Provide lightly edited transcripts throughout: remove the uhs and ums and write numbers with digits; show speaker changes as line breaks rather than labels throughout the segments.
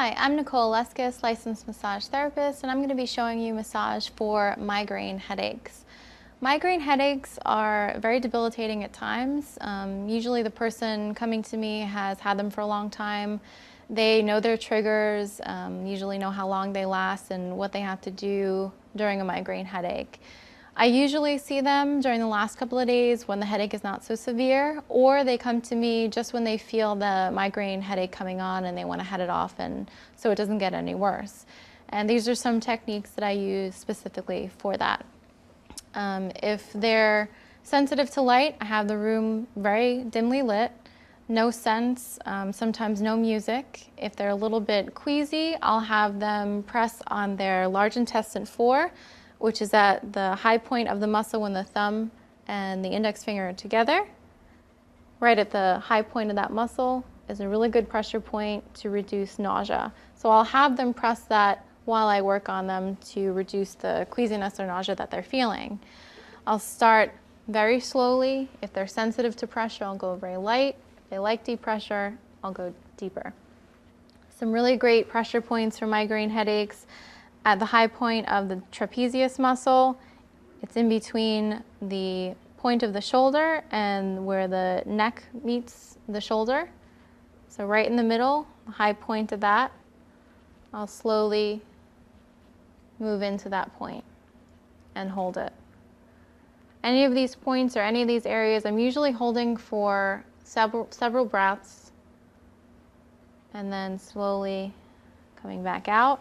Hi, I'm Nicole Aleskas, licensed massage therapist, and I'm going to be showing you massage for migraine headaches. Migraine headaches are very debilitating at times. Usually the person coming to me has had them for a long time. They know their triggers, usually know how long they last and what they have to do during a migraine headache. I usually see them during the last couple of days when the headache is not so severe, or they come to me just when they feel the migraine headache coming on and they want to head it off and so it doesn't get any worse. And these are some techniques that I use specifically for that. If they're sensitive to light, I have the room very dimly lit, no scents, sometimes no music. If they're a little bit queasy, I'll have them press on their large intestine 4, which is at the high point of the muscle when the thumb and the index finger are together. Right at the high point of that muscle is a really good pressure point to reduce nausea. So I'll have them press that while I work on them to reduce the queasiness or nausea that they're feeling. I'll start very slowly. If they're sensitive to pressure, I'll go very light. If they like deep pressure, I'll go deeper. Some really great pressure points for migraine headaches. At the high point of the trapezius muscle, it's in between the point of the shoulder and where the neck meets the shoulder. So right in the middle, the high point of that, I'll slowly move into that point and hold it. Any of these points or any of these areas, I'm usually holding for several breaths and then slowly coming back out.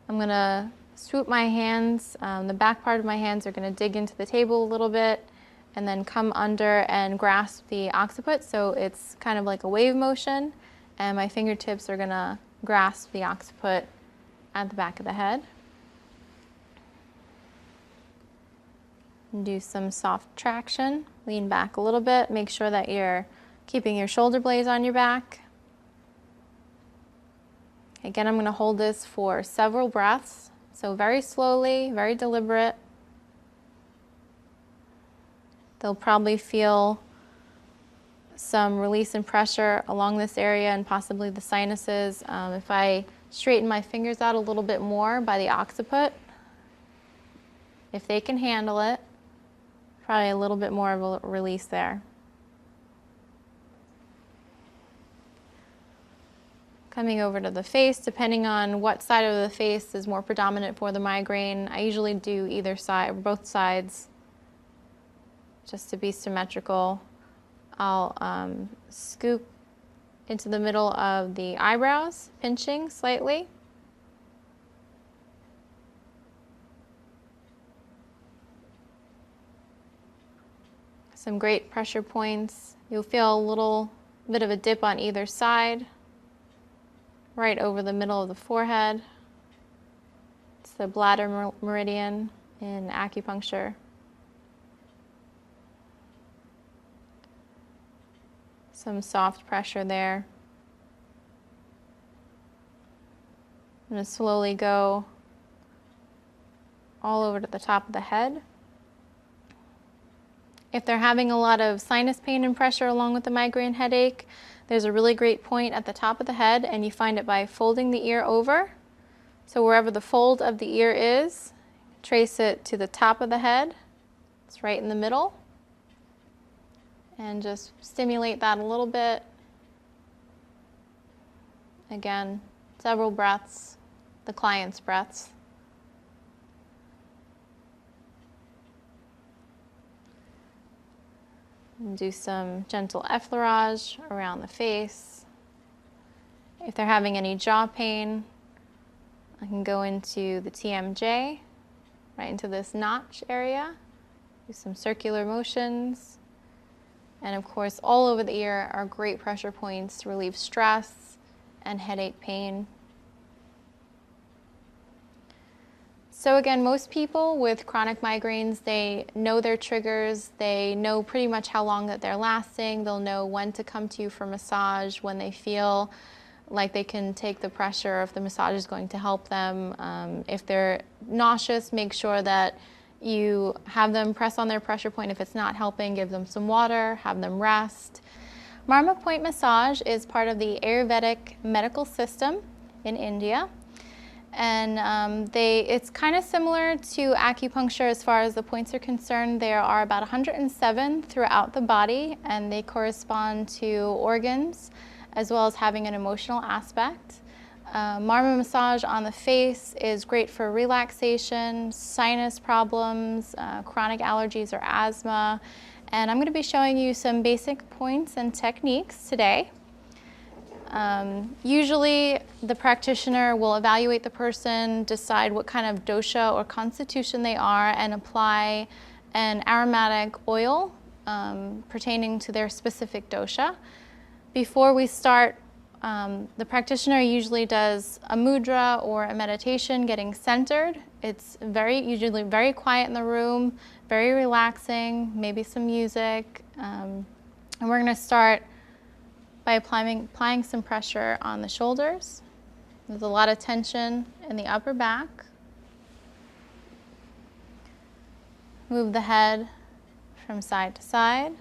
I'm going to swoop my hands, the back part of my hands are going to dig into the table a little bit and then come under and grasp the occiput, so it's kind of like a wave motion, and my fingertips are going to grasp the occiput at the back of the head. And do some soft traction, lean back a little bit, make sure that you're keeping your shoulder blades on your back. Again, I'm going to hold this for several breaths, so very slowly, very deliberate. They'll probably feel some release and pressure along this area and possibly the sinuses. If I straighten my fingers out a little bit more by the occiput, if they can handle it, probably a little bit more of a release there. Coming over to the face, depending on what side of the face is more predominant for the migraine, I usually do either side or both sides just to be symmetrical. I'll scoop into the middle of the eyebrows, pinching slightly. Some great pressure points. You'll feel a little bit of a dip on either side, right over the middle of the forehead. It's the bladder meridian in acupuncture. Some soft pressure there. I'm going to slowly go all over to the top of the head. If they're having a lot of sinus pain and pressure along with the migraine headache, there's a really great point at the top of the head, and you find it by folding the ear over. So wherever the fold of the ear is, trace it to the top of the head. It's right in the middle. And just stimulate that a little bit. Again, several breaths, the client's breaths. And do some gentle effleurage around the face. If they're having any jaw pain, I can go into the TMJ, right into this notch area. Do some circular motions. And of course, all over the ear are great pressure points to relieve stress and headache pain. So again, most people with chronic migraines, they know their triggers, they know pretty much how long that they're lasting, they'll know when to come to you for massage, when they feel like they can take the pressure, if the massage is going to help them. If they're nauseous, make sure that you have them press on their pressure point. If it's not helping, give them some water, have them rest. Marma point massage is part of the Ayurvedic medical system in India. And it's kind of similar to acupuncture as far as the points are concerned. There are about 107 throughout the body, and they correspond to organs as well as having an emotional aspect. Marma massage on the face is great for relaxation, sinus problems, chronic allergies or asthma. And I'm going to be showing you some basic points and techniques today. Usually the practitioner will evaluate the person, decide what kind of dosha or constitution they are, and apply an aromatic oil pertaining to their specific dosha. Before we start, the practitioner usually does a mudra or a meditation, getting centered. It's usually very quiet in the room, very relaxing, maybe some music. And we're going to start by applying some pressure on the shoulders. There's a lot of tension in the upper back. Move the head from side to side,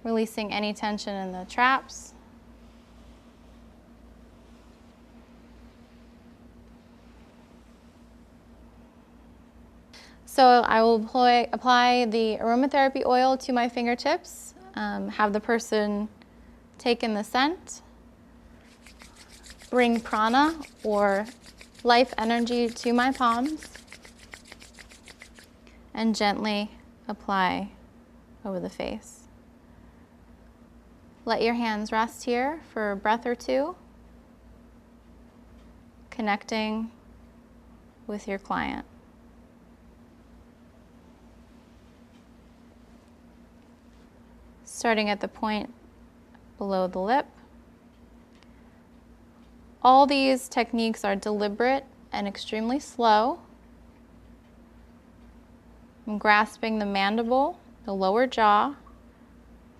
releasing any tension in the traps. So I will apply the aromatherapy oil to my fingertips, have the person take in the scent, bring prana or life energy to my palms, and gently apply over the face. Let your hands rest here for a breath or two, connecting with your client. Starting at the point below the lip. All these techniques are deliberate and extremely slow. I'm grasping the mandible, the lower jaw,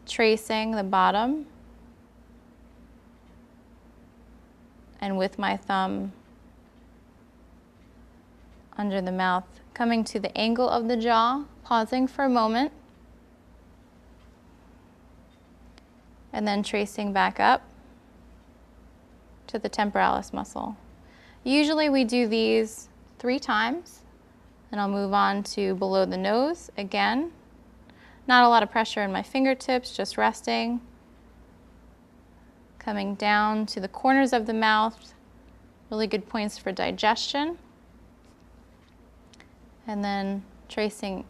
tracing the bottom, and with my thumb under the mouth, coming to the angle of the jaw, pausing for a moment, and then tracing back up to the temporalis muscle. Usually we do these 3 times, and I'll move on to below the nose again. Not a lot of pressure in my fingertips, just resting. Coming down to the corners of the mouth, really good points for digestion. And then tracing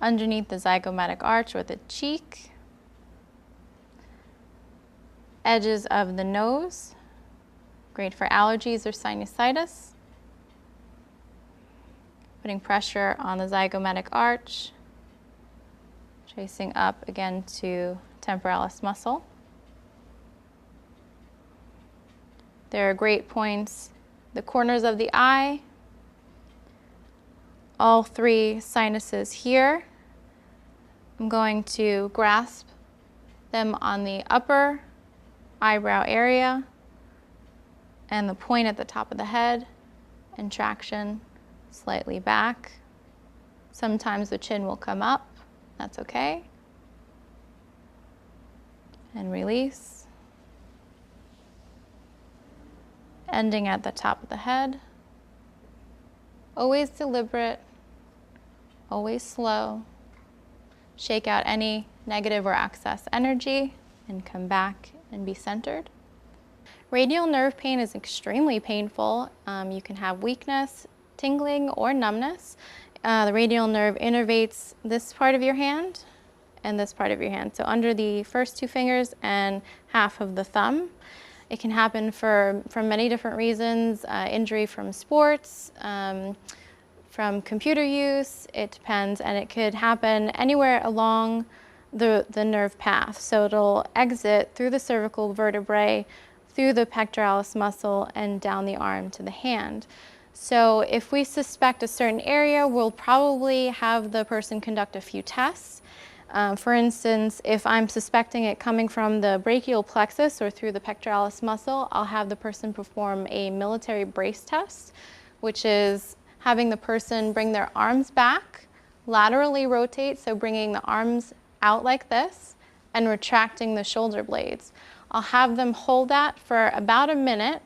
underneath the zygomatic arch or the cheek. Edges of the nose, great for allergies or sinusitis. Putting pressure on the zygomatic arch, tracing up again to temporalis muscle. There are great points, the corners of the eye, all 3 sinuses here. I'm going to grasp them on the upper eyebrow area and the point at the top of the head, and traction slightly back. Sometimes the chin will come up, that's okay. And release. Ending at the top of the head. Always deliberate, always slow. Shake out any negative or excess energy and come back and be centered. Radial nerve pain is extremely painful. You can have weakness, tingling, or numbness. The radial nerve innervates this part of your hand and this part of your hand. So under the first 2 fingers and half of the thumb. It can happen for many different reasons. Injury from sports, from computer use, it depends, and it could happen anywhere along the nerve path. So it'll exit through the cervical vertebrae, through the pectoralis muscle, and down the arm to the hand. So if we suspect a certain area, we'll probably have the person conduct a few tests. For instance, if I'm suspecting it coming from the brachial plexus or through the pectoralis muscle, I'll have the person perform a military brace test, which is having the person bring their arms back, laterally rotate, so bringing the arms out like this, and retracting the shoulder blades. I'll have them hold that for about a minute,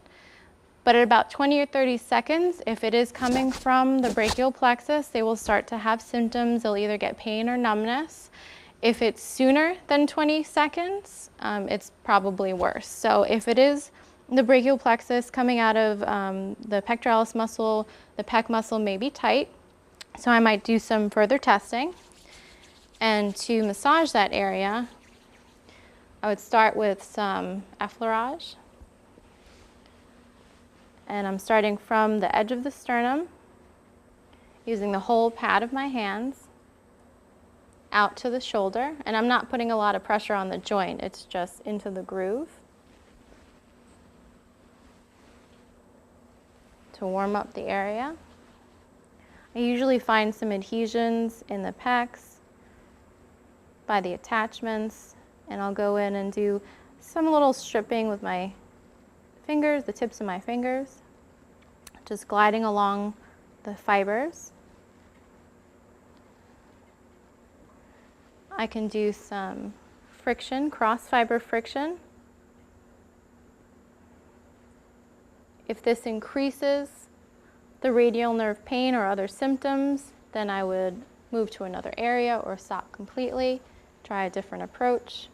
but at about 20 or 30 seconds, if it is coming from the brachial plexus, they will start to have symptoms. They'll either get pain or numbness. If it's sooner than 20 seconds, it's probably worse. So if it is the brachial plexus coming out of the pectoralis muscle, the pec muscle may be tight. So I might do some further testing. And to massage that area, I would start with some effleurage. And I'm starting from the edge of the sternum, using the whole pad of my hands out to the shoulder. And I'm not putting a lot of pressure on the joint, it's just into the groove to warm up the area. I usually find some adhesions in the pecs by the attachments, and I'll go in and do some little stripping with my fingers, the tips of my fingers, just gliding along the fibers. I can do some friction, cross fiber friction. If this increases the radial nerve pain or other symptoms, then I would move to another area or stop completely, try a different approach.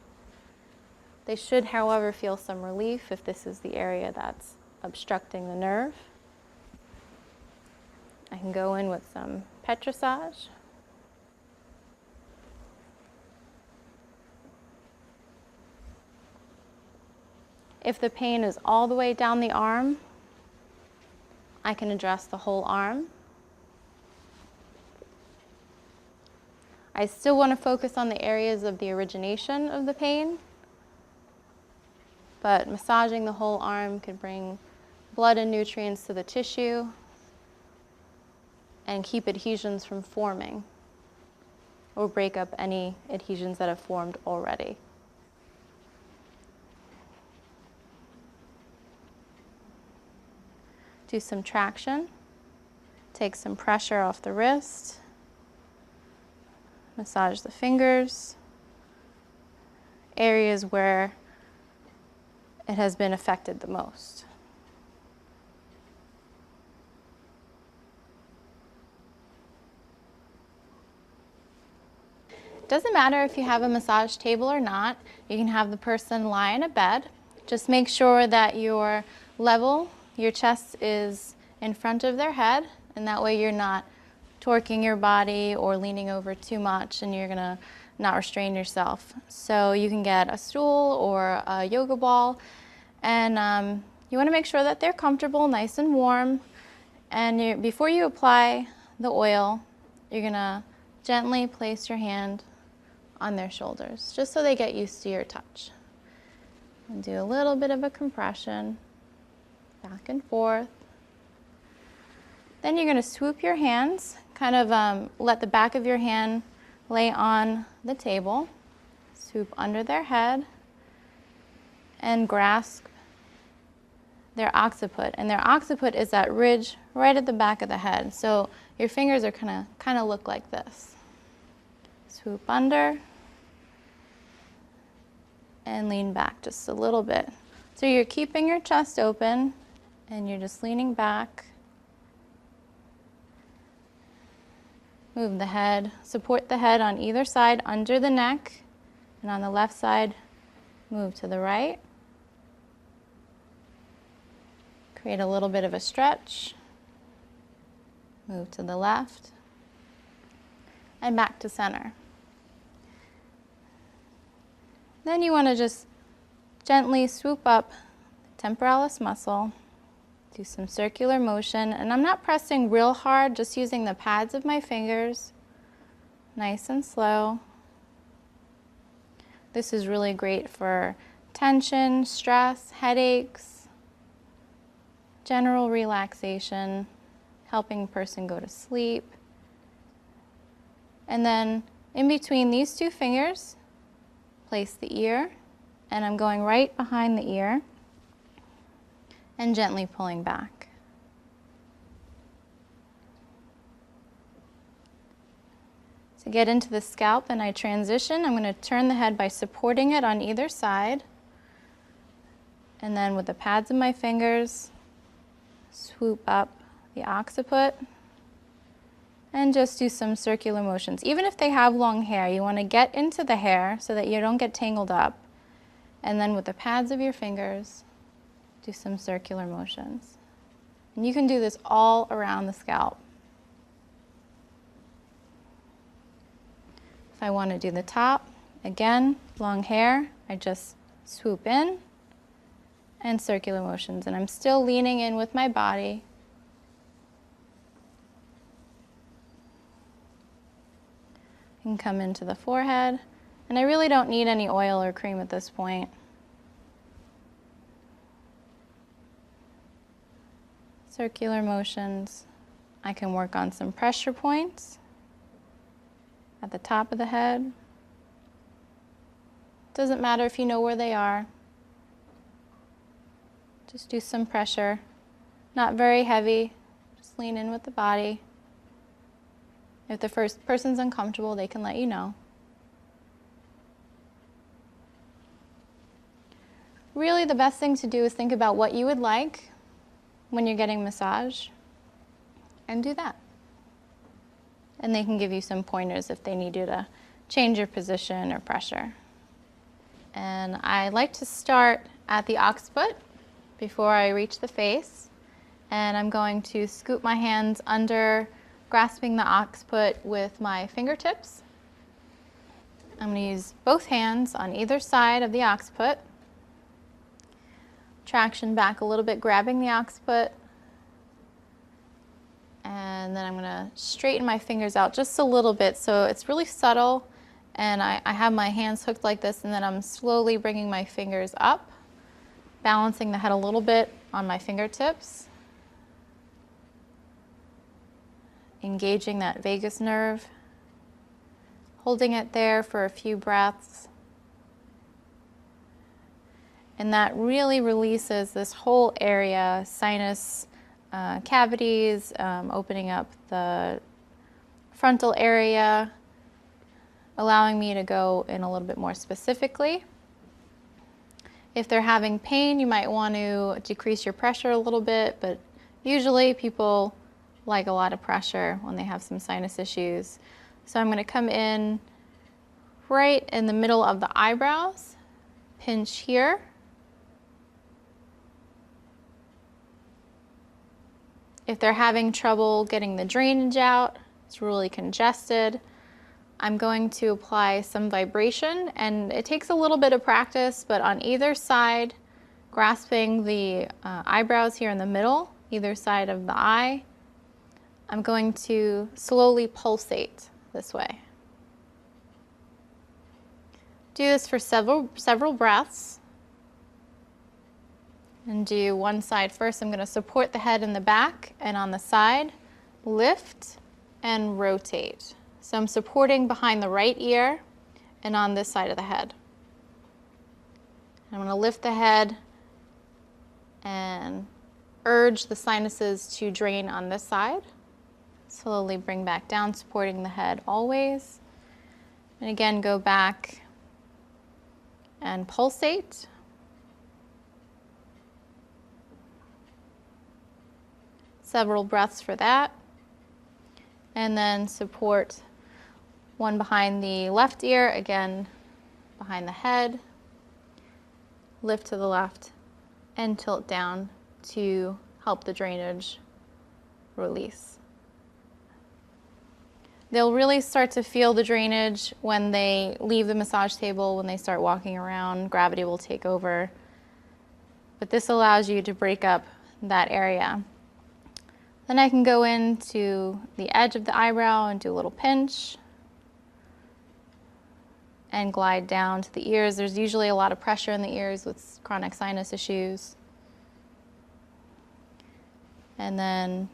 They should, however, feel some relief if this is the area that's obstructing the nerve. I can go in with some petrissage. If the pain is all the way down the arm, I can address the whole arm. I still want to focus on the areas of the origination of the pain, but massaging the whole arm could bring blood and nutrients to the tissue and keep adhesions from forming or break up any adhesions that have formed already. Do some traction, take some pressure off the wrist, massage the fingers, areas where it has been affected the most. It doesn't matter if you have a massage table or not. You can have the person lie in a bed. Just make sure that your level, your chest is in front of their head, and that way you're not torquing your body or leaning over too much, and you're gonna not restrain yourself. So you can get a stool or a yoga ball, and you wanna make sure that they're comfortable, nice and warm. And before you apply the oil, you're gonna gently place your hand on their shoulders, just so they get used to your touch. And do a little bit of a compression, back and forth. Then you're going to swoop your hands, kind of let the back of your hand lay on the table, swoop under their head, and grasp their occiput. And their occiput is that ridge right at the back of the head. So your fingers are kind of look like this. Swoop under and lean back just a little bit. So you're keeping your chest open and you're just leaning back. Move the head, support the head on either side under the neck, and on the left side, move to the right. Create a little bit of a stretch. Move to the left, and back to center. Then you want to just gently swoop up the temporalis muscle, do some circular motion, and I'm not pressing real hard, just using the pads of my fingers, nice and slow. This is really great for tension, stress, headaches, general relaxation, helping a person go to sleep. And then in between these two fingers, place the ear, and I'm going right behind the ear and gently pulling back. To get into the scalp and I transition, I'm going to turn the head by supporting it on either side. And then with the pads of my fingers, swoop up the occiput and just do some circular motions. Even if they have long hair, you want to get into the hair so that you don't get tangled up. And then with the pads of your fingers, do some circular motions. And you can do this all around the scalp. If I want to do the top, again, long hair, I just swoop in and circular motions. And I'm still leaning in with my body. You can come into the forehead. And I really don't need any oil or cream at this point. Circular motions. I can work on some pressure points at the top of the head. Doesn't matter if you know where they are. Just do some pressure. Not very heavy. Just lean in with the body. If the first person's uncomfortable, they can let you know. Really, the best thing to do is think about what you would like when you're getting massage and do that. And they can give you some pointers if they need you to change your position or pressure. And I like to start at the occiput before I reach the face. And I'm going to scoop my hands under, grasping the occiput with my fingertips. I'm going to use both hands on either side of the occiput. Traction back a little bit, grabbing the occiput. And then I'm going to straighten my fingers out just a little bit so it's really subtle. And I have my hands hooked like this, and then I'm slowly bringing my fingers up, balancing the head a little bit on my fingertips. Engaging that vagus nerve. Holding it there for a few breaths. And that really releases this whole area, sinus cavities, opening up the frontal area, allowing me to go in a little bit more specifically. If they're having pain, you might want to decrease your pressure a little bit, but usually people like a lot of pressure when they have some sinus issues. So I'm going to come in right in the middle of the eyebrows, pinch here. If they're having trouble getting the drainage out, it's really congested, I'm going to apply some vibration, and it takes a little bit of practice, but on either side, grasping the eyebrows here in the middle, either side of the eye, I'm going to slowly pulsate this way. Do this for several breaths. And do one side first. I'm going to support the head in the back, and on the side, lift and rotate. So I'm supporting behind the right ear and on this side of the head. I'm going to lift the head and urge the sinuses to drain on this side. Slowly bring back down, supporting the head always. And again, go back and pulsate. Several breaths for that. And then support one behind the left ear, again behind the head. Lift to the left and tilt down to help the drainage release. They'll really start to feel the drainage when they leave the massage table, when they start walking around. Gravity will take over. But this allows you to break up that area. Then I can go into the edge of the eyebrow and do a little pinch and glide down to the ears. There's usually a lot of pressure in the ears with chronic sinus issues. And then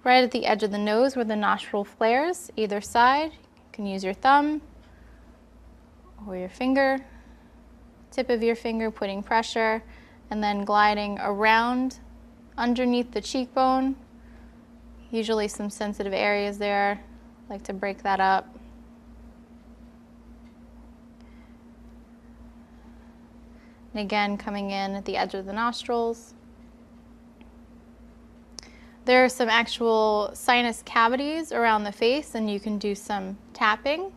right at the edge of the nose where the nostril flares, either side, you can use your thumb or your finger, tip of your finger, putting pressure, and then gliding around underneath the cheekbone. Usually some sensitive areas there. I like to break that up. And again, coming in at the edge of the nostrils. There are some actual sinus cavities around the face, and you can do some tapping,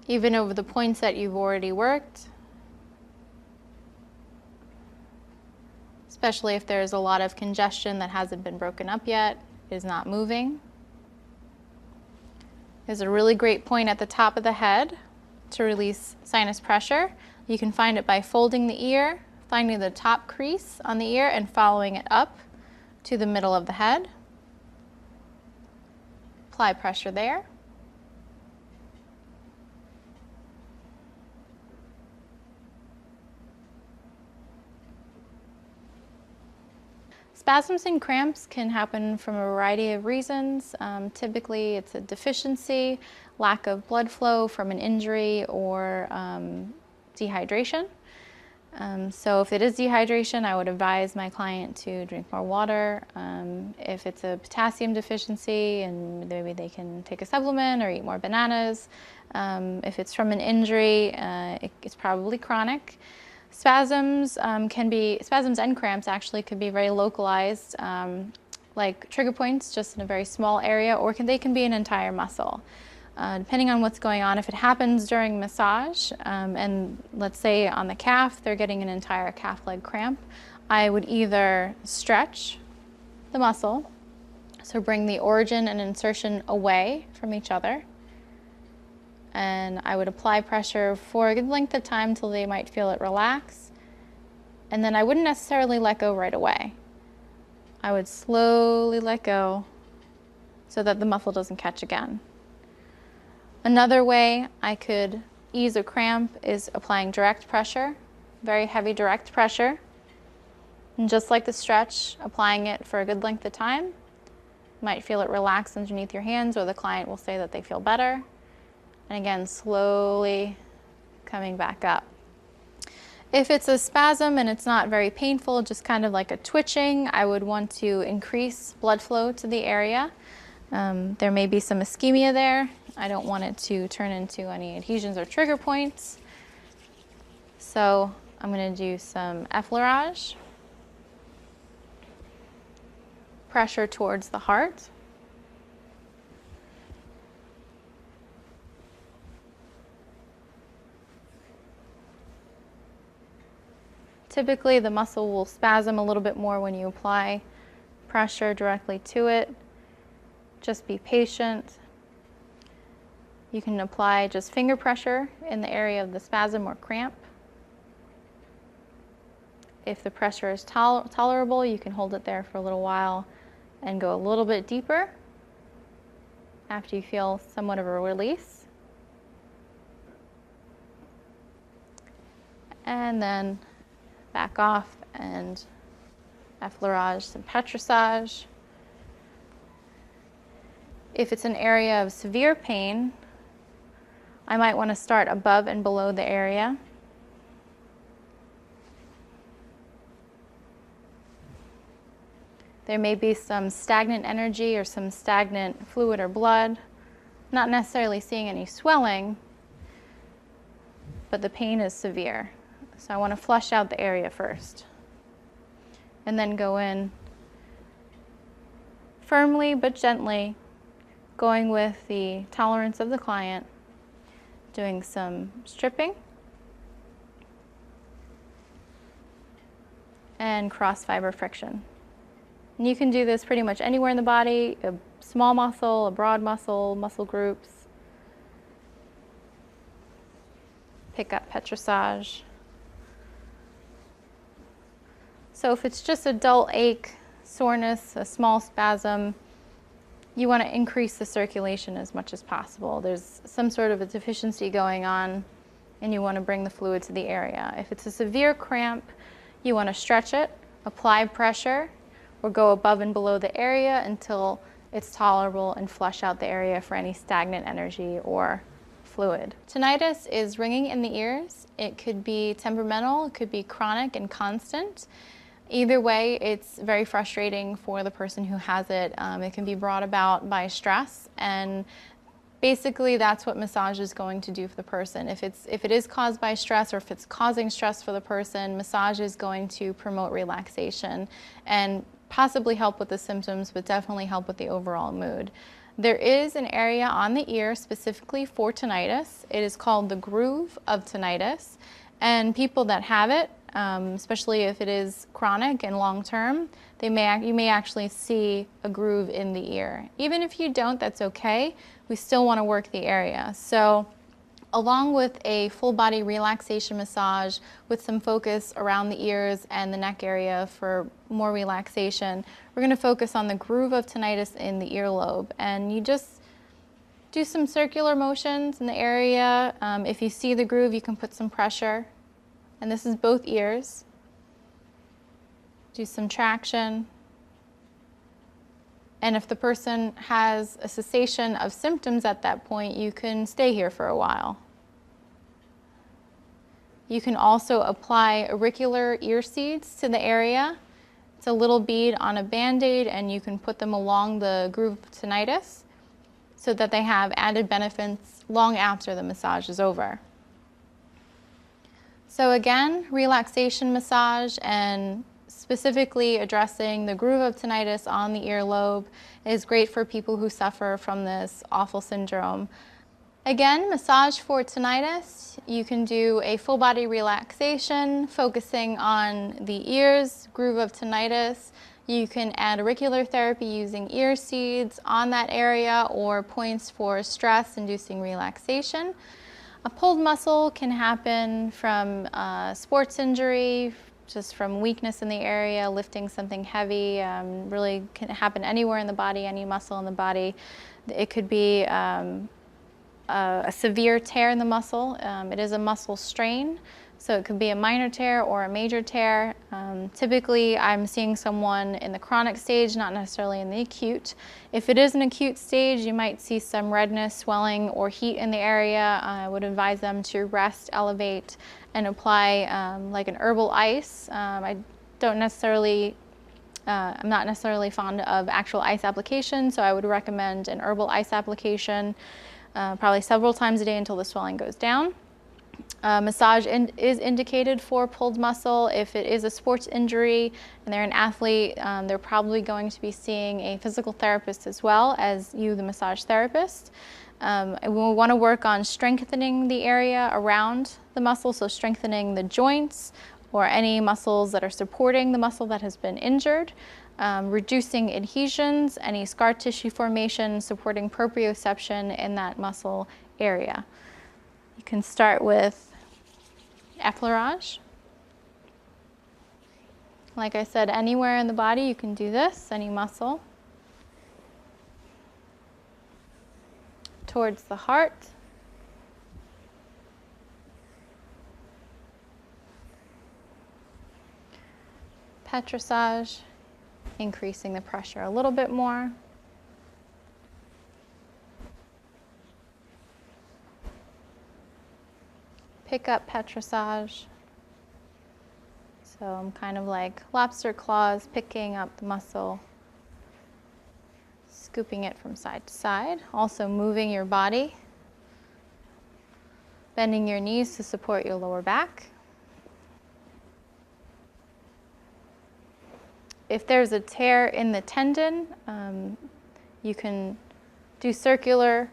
even over the points that you've already worked, especially if there's a lot of congestion that hasn't been broken up yet, is not moving. There's a really great point at the top of the head to release sinus pressure. You can find it by folding the ear, finding the top crease on the ear and following it up to the middle of the head. Apply pressure there. Spasms and cramps can happen from a variety of reasons. Typically it's a deficiency, lack of blood flow from an injury, or dehydration. So if it is dehydration, I would advise my client to drink more water. If it's a potassium deficiency, and maybe they can take a supplement or eat more bananas. If it's from an injury, it's probably chronic. Spasms spasms and cramps actually could be very localized, like trigger points just in a very small area, or they can be an entire muscle. Depending on what's going on, if it happens during massage, and let's say on the calf, they're getting an entire calf leg cramp, I would either stretch the muscle, so bring the origin and insertion away from each other, and I would apply pressure for a good length of time till they might feel it relax, and then I wouldn't necessarily let go right away. I would slowly let go so that the muscle doesn't catch again. Another way I could ease a cramp is applying direct pressure, very heavy direct pressure. And just like the stretch, applying it for a good length of time. You might feel it relax underneath your hands, or the client will say that they feel better. And again, slowly coming back up. If it's a spasm and it's not very painful, just kind of like a twitching, I would want to increase blood flow to the area. There may be some ischemia there. I don't want it to turn into any adhesions or trigger points. So I'm going to do some effleurage. Pressure towards the heart. Typically the muscle will spasm a little bit more when you apply pressure directly to it. Just be patient. You can apply just finger pressure in the area of the spasm or cramp. If the pressure is tolerable, you can hold it there for a little while and go a little bit deeper after you feel somewhat of a release. And then back off and effleurage, some petrissage. If it's an area of severe pain, I might want to start above and below the area. There may be some stagnant energy or some stagnant fluid or blood. Not necessarily seeing any swelling, but the pain is severe. So I want to flush out the area first. And then go in firmly but gently, going with the tolerance of the client, doing some stripping and cross fiber friction. And you can do this pretty much anywhere in the body, a small muscle, a broad muscle, muscle groups. Pick up petrissage. So if it's just a dull ache, soreness, a small spasm, you want to increase the circulation as much as possible. There's some sort of a deficiency going on, and you want to bring the fluid to the area. If it's a severe cramp, you want to stretch it, apply pressure, or go above and below the area until it's tolerable, and flush out the area for any stagnant energy or fluid. Tinnitus is ringing in the ears. It could be temperamental, it could be chronic and constant. Either way, it's very frustrating for the person who has it. It can be brought about by stress, and Basically, that's what massage is going to do for the person. If it is caused by stress, or if it's causing stress for the person, massage is going to promote relaxation and possibly help with the symptoms, but definitely help with the overall mood. There is an area on the ear specifically for tinnitus. It is called the groove of tinnitus, and people that have it, especially if it is chronic and long-term, you may actually see a groove in the ear. Even if you don't, that's okay. We still want to work the area. So along with a full body relaxation massage with some focus around the ears and the neck area for more relaxation, we're going to focus on the groove of tinnitus in the earlobe. And you just do some circular motions in the area. If you see the groove, you can put some pressure. And this is both ears. Do some traction. And if the person has a cessation of symptoms at that point, you can stay here for a while. You can also apply auricular ear seeds to the area. It's a little bead on a Band-Aid, and you can put them along the groove of tinnitus so that they have added benefits long after the massage is over. So again, relaxation massage and specifically addressing the groove of tinnitus on the earlobe is great for people who suffer from this awful syndrome. Again, massage for tinnitus, you can do a full body relaxation focusing on the ears, groove of tinnitus. You can add auricular therapy using ear seeds on that area or points for stress-inducing relaxation. A pulled muscle can happen from sports injury, just from weakness in the area, lifting something heavy, really can happen anywhere in the body, any muscle in the body. It could be a severe tear in the muscle. It is a muscle strain, so it could be a minor tear or a major tear. Typically, I'm seeing someone in the chronic stage, not necessarily in the acute. If it is an acute stage, you might see some redness, swelling, or heat in the area. I would advise them to rest, elevate, and apply like an herbal ice. I'm not necessarily fond of actual ice application, so I would recommend an herbal ice application probably several times a day until the swelling goes down. Massage is indicated for pulled muscle. If it is a sports injury and they're an athlete, they're probably going to be seeing a physical therapist as well as you, the massage therapist. We want to work on strengthening the area around the muscle, so strengthening the joints or any muscles that are supporting the muscle that has been injured, reducing adhesions, any scar tissue formation, supporting proprioception in that muscle area. You can start with effleurage. Like I said, anywhere in the body you can do this, any muscle. Towards the heart. Petrissage, increasing the pressure a little bit more. Pick up petrissage. So I'm kind of like lobster claws, picking up the muscle, scooping it from side to side. Also moving your body, bending your knees to support your lower back. If there's a tear in the tendon, you can do circular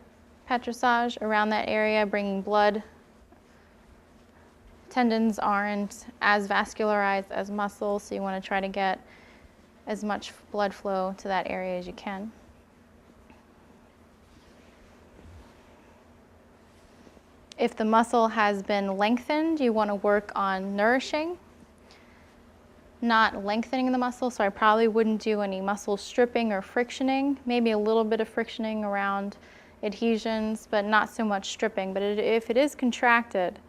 petrissage around that area, bringing blood. Tendons aren't as vascularized as muscles, so you want to try to get as much blood flow to that area as you can. If the muscle has been lengthened, you want to work on nourishing, not lengthening the muscle, so I probably wouldn't do any muscle stripping or frictioning, maybe a little bit of frictioning around adhesions, but not so much stripping. But if it is contracted,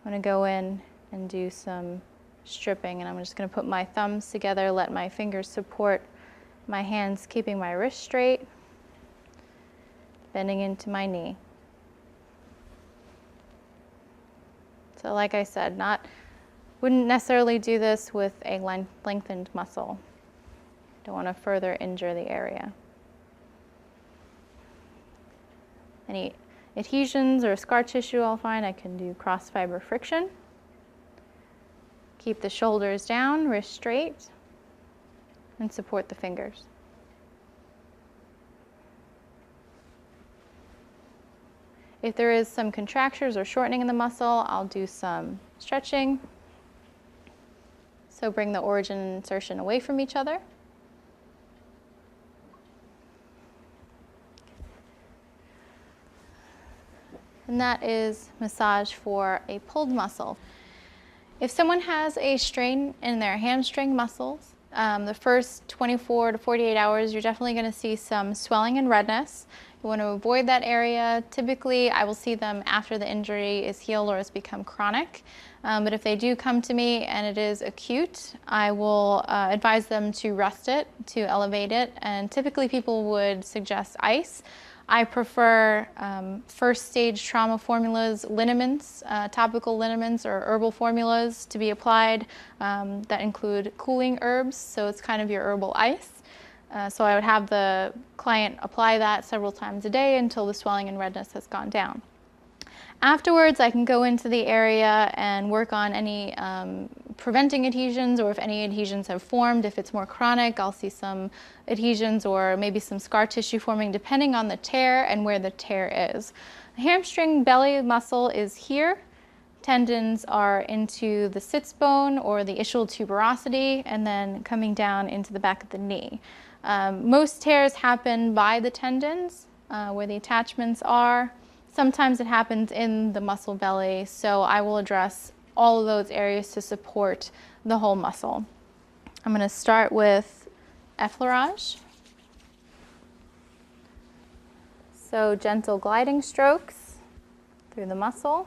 I'm going to go in and do some stripping, and I'm just going to put my thumbs together, let my fingers support my hands, keeping my wrist straight, bending into my knee. So like I said, wouldn't necessarily do this with a lengthened muscle. Don't want to further injure the area. Any adhesions or scar tissue I'll find, I can do cross fiber friction. Keep the shoulders down, wrists straight, and support the fingers. If there is some contractures or shortening in the muscle, I'll do some stretching. So bring the origin and insertion away from each other. And that is massage for a pulled muscle. If someone has a strain in their hamstring muscles, the first 24 to 48 hours, you're definitely going to see some swelling and redness. You want to avoid that area. Typically, I will see them after the injury is healed or has become chronic. But if they do come to me and it is acute, I will advise them to rest it, to elevate it. And typically people would suggest ice. I prefer first stage trauma formulas, liniments, topical liniments or herbal formulas to be applied that include cooling herbs. So it's kind of your herbal ice. So I would have the client apply that several times a day until the swelling and redness has gone down. Afterwards, I can go into the area and work on any preventing adhesions, or if any adhesions have formed. If it's more chronic, I'll see some adhesions or maybe some scar tissue forming depending on the tear and where the tear is. The hamstring belly muscle is here. Tendons are into the sits bone or the ischial tuberosity, and then coming down into the back of the knee. Most tears happen by the tendons where the attachments are. Sometimes it happens in the muscle belly, so I will address all of those areas to support the whole muscle. I'm going to start with effleurage. So gentle gliding strokes through the muscle.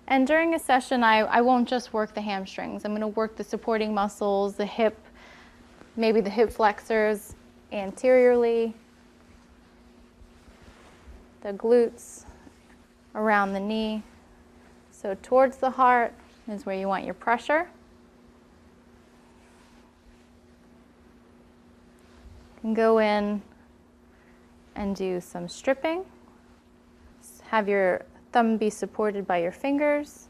And during a session, I won't just work the hamstrings. I'm going to work the supporting muscles, the hip, maybe the hip flexors anteriorly, the glutes around the knee. So towards the heart is where you want your pressure. You can go in and do some stripping. Have your thumb be supported by your fingers.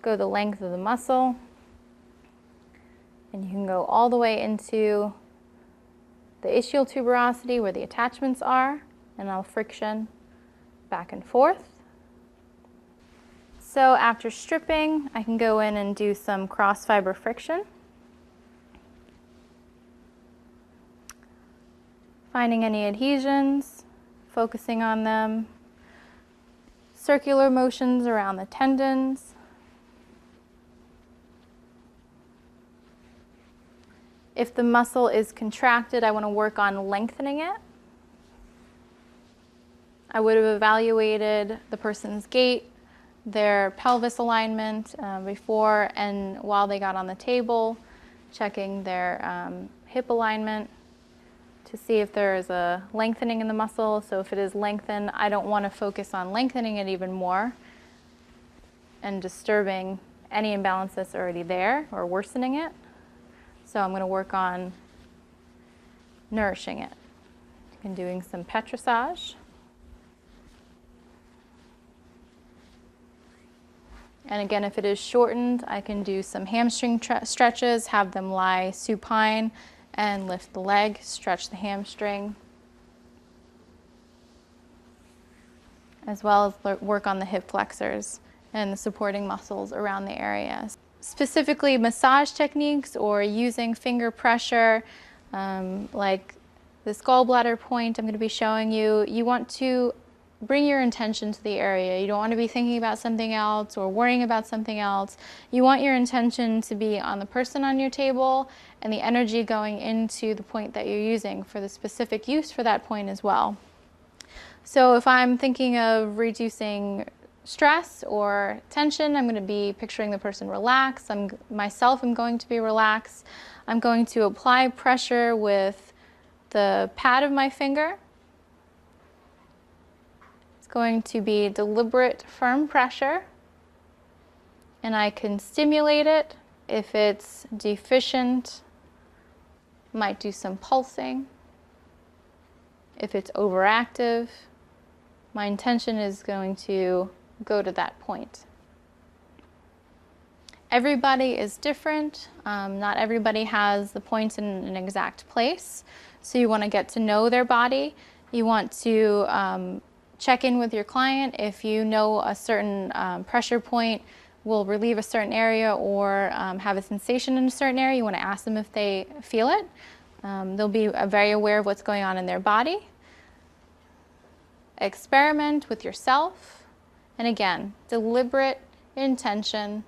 Go the length of the muscle. And you can go all the way into the ischial tuberosity where the attachments are, and I'll friction back and forth. So after stripping, I can go in and do some cross fiber friction. Finding any adhesions, focusing on them. Circular motions around the tendons. If the muscle is contracted, I want to work on lengthening it. I would have evaluated the person's gait, their pelvis alignment before and while they got on the table, checking their hip alignment to see if there is a lengthening in the muscle. So if it is lengthened, I don't want to focus on lengthening it even more and disturbing any imbalance that's already there or worsening it. So I'm going to work on nourishing it and doing some petrissage. And again, if it is shortened, I can do some hamstring stretches, have them lie supine and lift the leg, stretch the hamstring, as well as work on the hip flexors and the supporting muscles around the area. Specifically massage techniques or using finger pressure, like this gallbladder point I'm going to be showing you, you want to bring your intention to the area. You don't want to be thinking about something else or worrying about something else. You want your intention to be on the person on your table and the energy going into the point that you're using for the specific use for that point as well. So if I'm thinking of reducing stress or tension, I'm going to be picturing the person relaxed. Myself am going to be relaxed. I'm going to apply pressure with the pad of my finger. It's going to be deliberate, firm pressure. and I can stimulate it. If it's deficient, might do some pulsing. If it's overactive, my intention is going to go to that point. Everybody is different. Not everybody has the points in an exact place. So you want to get to know their body. You want to check in with your client. If you know a certain pressure point will relieve a certain area or have a sensation in a certain area, you want to ask them if they feel it. They'll be very aware of what's going on in their body. Experiment with yourself. And again, deliberate intention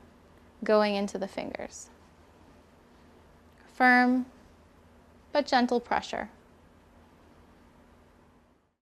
going into the fingers. Firm but gentle pressure.